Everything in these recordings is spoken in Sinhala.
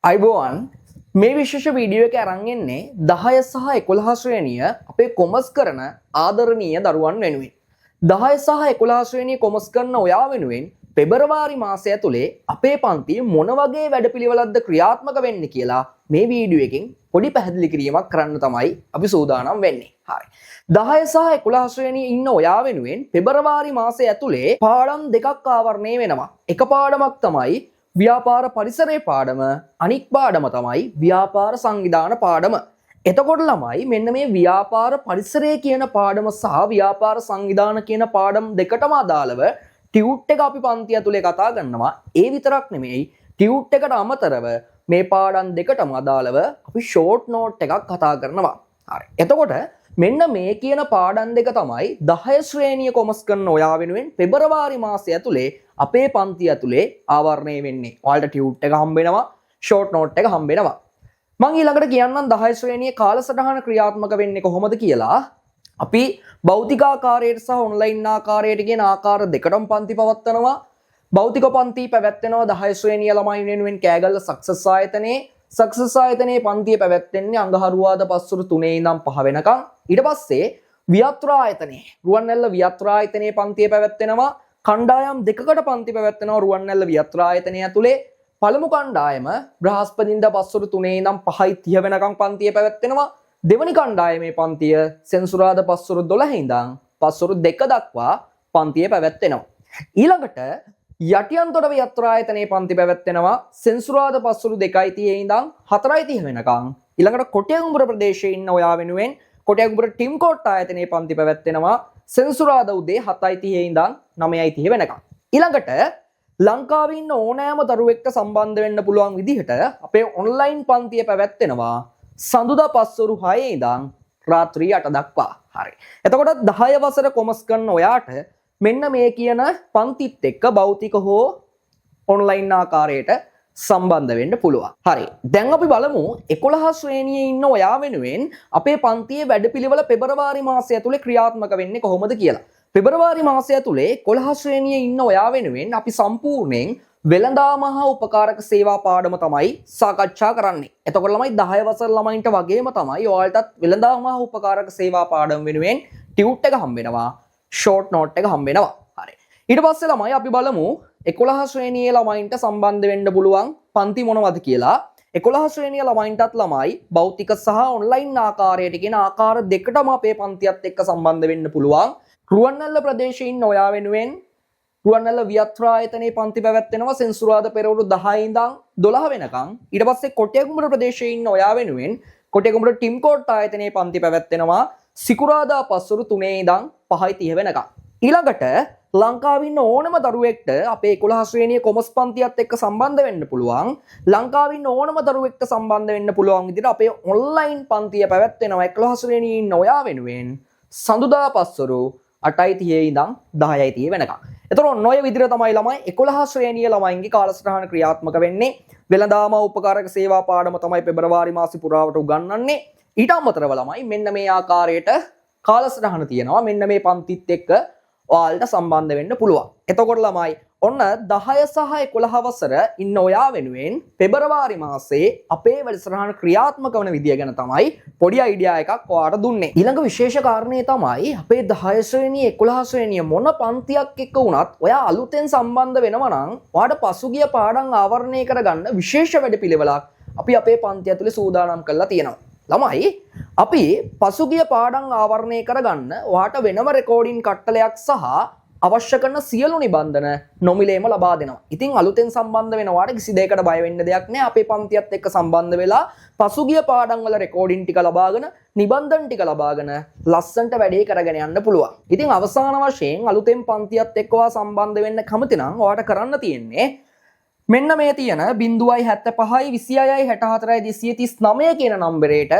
අයිබෝවන් මේ විශේෂ වීඩියෝ එක අරන් එන්නේ 10 සහ 11 ශ්‍රේණිය අපේ කොමර්ස් කරන ආදරණීය දරුවන් වෙනුවෙන් 10 සහ 11 ශ්‍රේණිය කොමර්ස් කරන ඔයා වෙනුවෙන් පෙබරවාරි මාසය ඇතුලේ අපේ පන්තියේ මොන වගේ වැඩපිළිවෙලක්ද ක්‍රියාත්මක වෙන්නේ කියලා මේ වීඩියෝ එකෙන් පොඩි පැහැදිලි කිරීමක් කරන්න තමයි අපි සූදානම් වෙන්නේ. හරි. 10 සහ 11 ශ්‍රේණියේ ඉන්න ඔයා වෙනුවෙන් පෙබරවාරි මාසය ඇතුලේ පාඩම් දෙකක් ආවරණය වෙනවා. එක පාඩමක් තමයි ව්‍යාපාර පරිසරයේ පාඩම, අනික් පාඩම තමයි ව්‍යාපාර සංවිධාන පාඩම. එතකොට ළමයි මෙන්න මේ ව්‍යාපාර පරිසරය කියන පාඩම සහ ව්‍යාපාර සංවිධාන කියන පාඩම් දෙකටම අදාළව ටියුට් එක අපි පන්ති ඇතුලේ කතා කරනවා. ඒ විතරක් නෙමෙයි ටියුට් එකට අමතරව මේ පාඩම් දෙකටම අදාළව අපි ෂෝට් නෝට් එකක් කතා කරනවා. හරි. එතකොට මෙන්න මේ කියන පාඩම් දෙක තමයි 10 ශ්‍රේණිය කොමර්ස් කරන ඔයා වෙනුවෙන් පෙබරවාරි මාසය ඇතුලේ අපේ පන්ති ඇතුලේ ආවරණය වෙන්නේ. ඔයාලට ටියුට් එක හම්බ වෙනවා, ෂෝට් නෝට් එක හම්බ වෙනවා. මම ඊළඟට කියන්නම් 10 ශ්‍රේණියේ කාලසටහන ක්‍රියාත්මක වෙන්නේ කොහොමද කියලා. අපි භෞතික ආකාරයට සහ ඔන්ලයින් ආකාරයට කියන ආකාර දෙකටම පන්ති පවත්වනවා. භෞතික පන්ති පැවැත්වෙනවා 10 ශ්‍රේණිය ළමයි වෙනුවෙන් කෑගල්ල සක්සස් ආයතනයේ. සක්සස් ආයතනයේ පන්තිය පැවැත්වෙන්නේ අඟහරුවාදා පස්වරු 3 ඉඳන් 5 වෙනකම්. ඊට පස්සේ වියත්‍ර ආයතනයේ රුවන්වැල්ල වියත්‍ර ආයතනයේ පන්තිය පැවැත්වෙනවා. කණ්ඩායම් දෙකකට පන්ති පැවැත්වෙනවා රුවන්වැල්ල වියත්‍ර ආයතනය ඇතුලේ. පළමු කණ්ඩායම බ්‍රහස්පතින්දා පස්වරු 3 ඉඳන් 5:30 වෙනකම් පන්තිය පැවැත්වෙනවා. දෙවනි කණ්ඩායමේ පන්තිය සෙන්සුරාදා පස්වරු 12 ඉඳන් පස්වරු 2 දක්වා පන්තිය පැවැත්වෙනවා. ඊළඟට යටියන්තොට වියත්‍ර ආයතනයේ පන්ති පැවැත්වෙනවා සෙන්සුරාදා පස්වරු 2:30 ඉඳන් 4:30 වෙනකම්. ඊළඟට කොට්ටියගමුර ප්‍රදේශයේ ඉන්න ඔයා වෙනුවෙන් කොට්ටියගමුර ටිම් කෝට් ආයතනයේ පන්ති පැවැත්වෙනවා සෙන්සුරාදා උදේ 7:30 ඉඳන් 9:30 වෙනකම්. ඊළඟට ලංකාවේ ඉන්න ඕනෑම දරුවෙක්ට සම්බන්ධ වෙන්න පුළුවන් විදිහට අපේ ඔන්ලයින් පන්තිය පැවැත්වෙනවා සඳුදා පස්වරු 6 ඉඳන් රාත්‍රී 8 දක්වා. හරි. එතකොට 10 වසර කොමර්ස් කරන ඔයාට මෙන්න මේ කියන පන්තිත් එක්ක භෞතික හෝ ඔන්ලයින් ආකාරයට සම්බන්ධ වෙන්න පුළුවන්. හරි. දැන් අපි බලමු 11 ශ්‍රේණියේ ඉන්න ඔයා වෙනුවෙන් අපේ පන්තියේ වැඩපිළිවෙල පෙබරවාරි මාසය ඇතුලේ ක්‍රියාත්මක වෙන්නේ කොහොමද කියලා. පෙබරවාරි මාසය ඇතුලේ 11 ශ්‍රේණියේ ඉන්න ඔයා වෙනුවෙන් අපි සම්පූර්ණයෙන් වෙළඳාම හා උපකාරක සේවා පාඩම තමයි සාකච්ඡා කරන්නේ. එතකොට ළමයි 10 වසර ළමයින්ට වගේම තමයි ඔයාලටත් වෙළඳාම හා උපකාරක සේවා පාඩම වෙනුවෙන් ටියුට් එක හම්බ වෙනවා. ෂෝට් නෝට් එක හම්බ වෙනවා. හරි. ඊට පස්සේ ළමයි අපි බලමු 11 ශ්‍රේණියේ ළමයින්ට සම්බන්ධ වෙන්න පුළුවන් පන්ති මොනවද කියලා. 11 ශ්‍රේණියේ ළමයින්ටත් ළමයි භෞතික සහ ඔන්ලයින් ආකාරයට කියන ආකාර දෙකටම අපේ පන්තියත් එක්ක සම්බන්ධ වෙන්න පුළුවන්. රුවන්වැල්ල ප්‍රදේශයේ ඉන්න ඔයා වෙනුවෙන් රුවන්වැල්ල වියත්‍ර ආයතනයේ පන්ති පැවැත්වෙනවා සෙන්සුරාදා පෙරවරු 10 ඉඳන් 12 වෙනකම්. ඊට පස්සේ කොට්ටියගමුර ප්‍රදේශයේ ඉන්න ඔයා වෙනුවෙන් කොට්ටියගමුර ටිම් කෝට් ආයතනයේ පන්ති පැවැත්වෙනවා සිකුරාදා පස්වරු 3 ඉඳන් 5:30 වෙනකම්. ඊළඟට ලංකාවේ ඉන්න ඕනම දරුවෙක්ට අපේ 11 ශ්‍රේණියේ කොමර්ස් පන්තියත් එක්ක සම්බන්ධ වෙන්න පුළුවන්. ලංකාවේ ඉන්න ඕනම දරුවෙක්ට සම්බන්ධ වෙන්න පුළුවන් විදිහට අපේ ඔන්ලයින් පන්තිය පැවැත්වෙනවා 11 ශ්‍රේණියේ ඉන්න ඔයා වෙනුවෙන් සඳුදා පස්වරු 8:30 ඉඳන් 10:30 වෙනකම්. එතකොට ඔන්න ඔය විදිහට තමයි ළමයි 11 ශ්‍රේණියේ ළමයින්ගේ කාලසටහන ක්‍රියාත්මක වෙන්නේ. වෙළඳාම උපකාරක සේවා පාඩම තමයි පෙබරවාරි මාසෙ පුරාවට උගන්වන්නේ. ඊට අමතරව ළමයි මෙන්න මේ ආකාරයට කාලසටහන තියෙනවා. මෙන්න මේ පන්තිත් එක්ක ඔයාලට සම්බන්ධ වෙන්න පුළුවන්. එතකොට ළමයි ඔන්න 10 සහ 11 වසර ඉන්න ඔයා වෙනුවෙන් පෙබරවාරි මාසයේ අපේ වැඩසටහන ක්‍රියාත්මක වන විදිය ගැන තමයි පොඩි අයිඩියා එකක් ඔයාලට දුන්නේ. ඊළඟ විශේෂ කාරණේ තමයි අපේ 10 ශ්‍රේණිය 11 ශ්‍රේණිය මොන පන්තියක් එක්ක වුණත් ඔයා අලුතෙන් සම්බන්ධ වෙනවා නම් ඔයාට පසුගිය පාඩම් ආවරණය කරගන්න විශේෂ වැඩපිළිවෙලක් අපි අපේ පන්තිය ඇතුලේ සූදානම් කරලා තියෙනවා. ළමයි අපි පසුගිය පාඩම් ආවරණය කරගන්න ඔයාට වෙනම රෙකෝඩින් කට්ටලයක් සහ අවශ්‍ය කරන සියලු නිබන්ධන නොමිලේම ලබා දෙනවා. ඉතින් අලුතෙන් සම්බන්ධ වෙනවාට කිසි දෙයකට බය වෙන්න දෙයක් නැහැ. අපේ පන්තියත් එක්ක සම්බන්ධ වෙලා පසුගිය පාඩම් වල රෙකෝඩින් ටික ලබාගෙන නිබන්ධන ටික ලබාගෙන ලස්සන්ට වැඩේ කරගෙන යන්න පුළුවන්. ඉතින් අවසාන වශයෙන් අලුතෙන් පන්තියත් එක්ක ඔයා සම්බන්ධ වෙන්න කැමති නම් ඔයාට කරන්න තියෙන්නේ මෙන්න මේ තියෙන 0.75 26 64 239 කියන නම්බරේට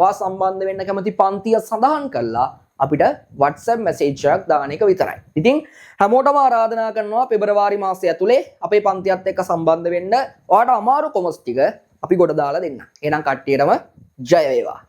ඔයා සම්බන්ධ වෙන්න කැමති පන්තිය සඳහන් කරලා අපිට WhatsApp message එකක් දාන එක විතරයි. ඉතින් හැමෝටම ආරාධනා කරනවා පෙබරවාරි මාසය ඇතුලේ අපේ පන්තියත් එක්ක සම්බන්ධ වෙන්න. ඔයාට අමාරු කොමර්ස් ටික අපි ගොඩ දාලා දෙන්න. එහෙනම් කට්ටියටම ජය වේවා.